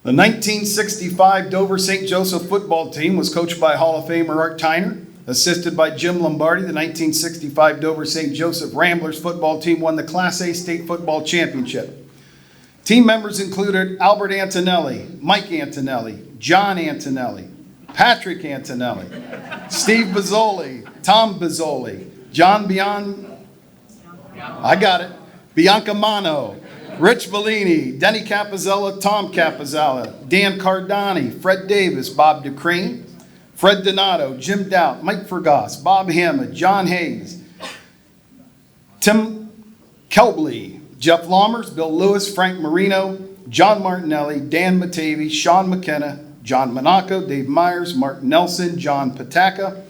The 1965 Dover St. Joseph football team was coached by Hall of Famer Art Tyner, assisted by Jim Lombardi. The 1965 Dover St. Joseph Ramblers football team won the Class A state football championship. Team members included Albert Antonelli, Mike Antonelli, John Antonelli, Patrick Antonelli, Steve Bizzoli, Tom Bizzoli, John Biancamano, Rich Bellini, Denny Capizella, Tom Capizella, Dan Cardani, Fred Davis, Bob Ducrane, Fred Donato, Jim Doubt, Mike Fergoss, Bob Hammond, John Hayes, Tim Kelbley, Jeff Lammers, Bill Lewis, Frank Marino, John Martinelli, Dan Matavi, Sean McKenna, John Monaco, Dave Myers, Martin Nelson, John Pataka,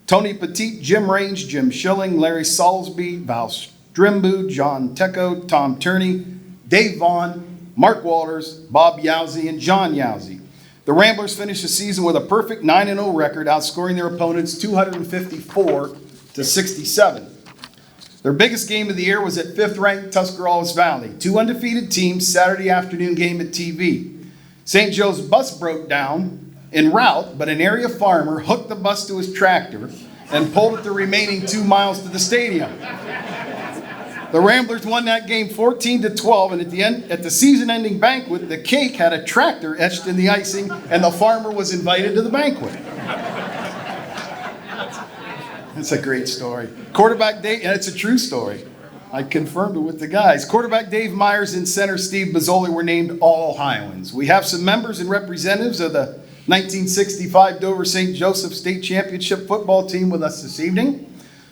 Tony Petit, Jim Range, Jim Schilling, Larry Salsby, Val Strimbu, John Tecco, Tom Turney, Dave Vaughn, Mark Walters, Bob Yowzy, and John Yowzy. The Ramblers finished the season with a perfect 9-0 record, outscoring their opponents 254-67. Their biggest game of the year was at 5th-ranked Tuscarawas Valley. 2 undefeated teams, Saturday afternoon game at TV. St. Joe's bus broke down en route, but an area farmer hooked the bus to his tractor and pulled it the remaining 2 miles to the stadium. The Ramblers won that game 14-12, and at the season-ending banquet, the cake had a tractor etched in the icing, and the farmer was invited to the banquet. It's a great story. Quarterback Dave, and it's a true story. I confirmed it with the guys. Quarterback Dave Myers and center Steve Bizzoli were named All-Ohioans. We have some members and representatives of the 1965 Dover St. Joseph State Championship football team with us this evening.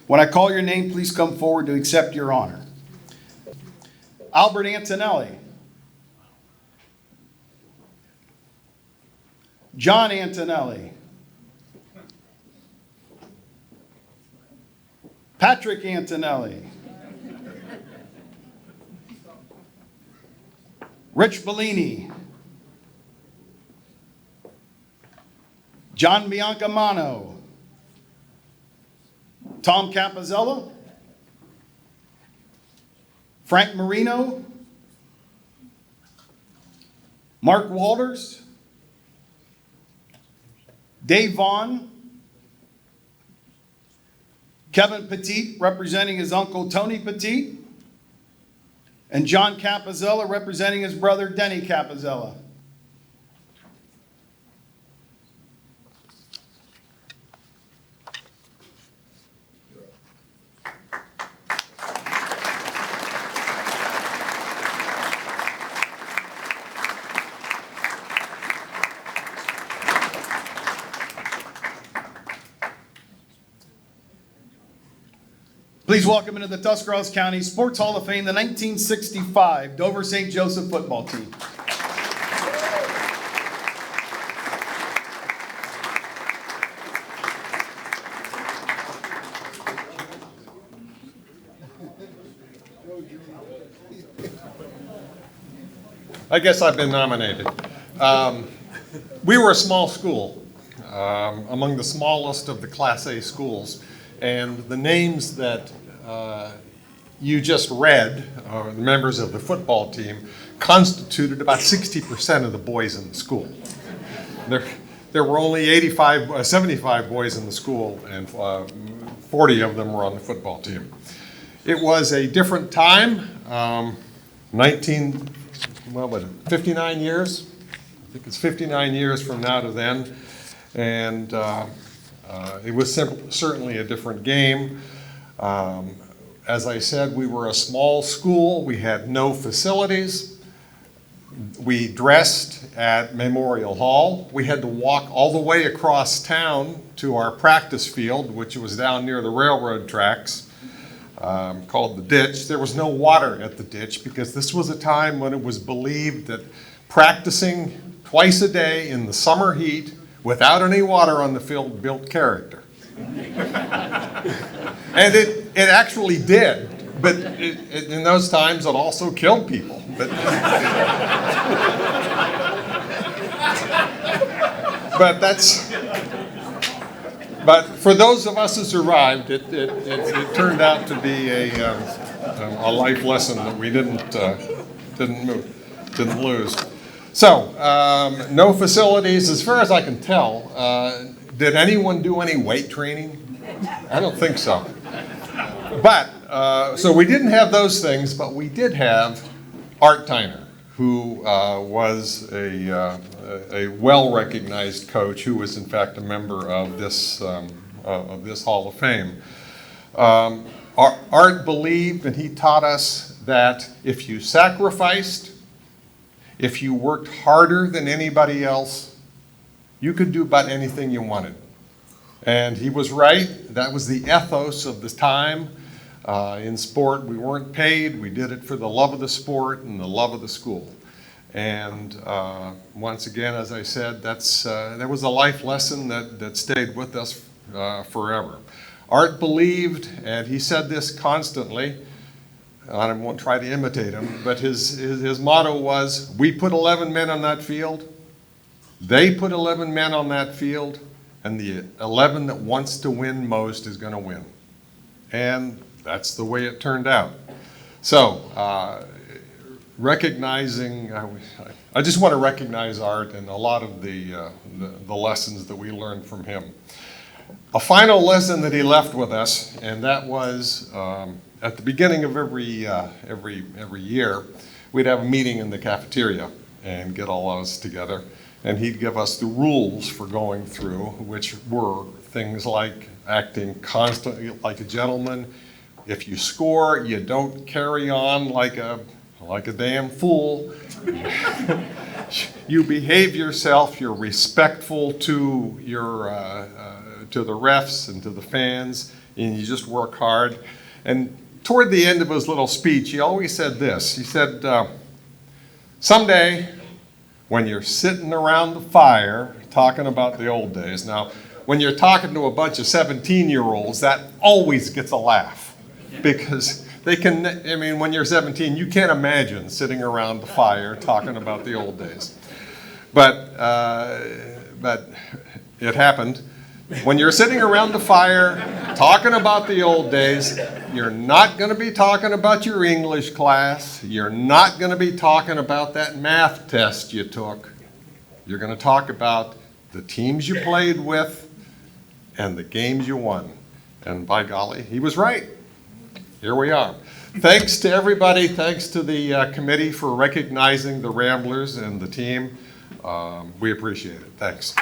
When I call your name, please come forward to accept your honor. Albert Antonelli. John Antonelli. Patrick Antonelli. Rich Bellini. John Biancamano. Tom Capizella. Frank Marino. Mark Walters. Dave Vaughn. Kevin Petit, representing his uncle Tony Petit. And John Capizella, representing his brother Denny Capizella. Please welcome into the Tuscarawas County Sports Hall of Fame the 1965 Dover St. Joseph football team. I guess I've been nominated. We were a small school, among the smallest of the Class A schools, and the names that you just read, the members of the football team, constituted about 60% of the boys in the school. There were only 75 boys in the school, and 40 of them were on the football team. It was a different time, 59 years? I think it's 59 years from now to then, and it was certainly a different game. As I said, we were a small school. We had no facilities. We dressed at Memorial Hall. We had to walk all the way across town to our practice field, which was down near the railroad tracks, called the ditch. There was no water at the ditch because this was a time when it was believed that practicing twice a day in the summer heat without any water on the field built character. And it actually did, but in those times it also killed people. But for those of us who survived, it turned out to be a life lesson that we didn't lose. So, no facilities, as far as I can tell. Did anyone do any weight training? I don't think so. But, so we didn't have those things, but we did have Art Tyner, who was a well-recognized coach, who was in fact a member of this Hall of Fame. Art believed, and he taught us, that if you sacrificed, if you worked harder than anybody else, you could do about anything you wanted. And he was right. That was the ethos of the time. In sport, we weren't paid. We did it for the love of the sport and the love of the school. And once again, as I said, that was a life lesson that stayed with us forever. Art believed, and he said this constantly, I won't try to imitate him, but his motto was, we put 11 men on that field, they put 11 men on that field, and the 11 that wants to win most is going to win. And that's the way it turned out. So, recognizing, I just want to recognize Art and a lot of the lessons that we learned from him. A final lesson that he left with us, and that was at the beginning of every year, we'd have a meeting in the cafeteria and get all of us together, and he'd give us the rules for going through, which were things like acting constantly like a gentleman. If you score, you don't carry on like a damn fool. You behave yourself. You're respectful to to the refs and to the fans, and you just work hard. And toward the end of his little speech, he always said this. He said, someday when you're sitting around the fire talking about the old days. Now, when you're talking to a bunch of 17-year-olds, that always gets a laugh, because they can, I mean, when you're 17, you can't imagine sitting around the fire talking about the old days. But it happened. When you're sitting around the fire talking about the old days, you're not going to be talking about your English class. You're not going to be talking about that math test you took. You're going to talk about the teams you played with and the games you won. And by golly, he was right. Here we are. Thanks to everybody. Thanks to the committee for recognizing the Ramblers and the team. We appreciate it. Thanks.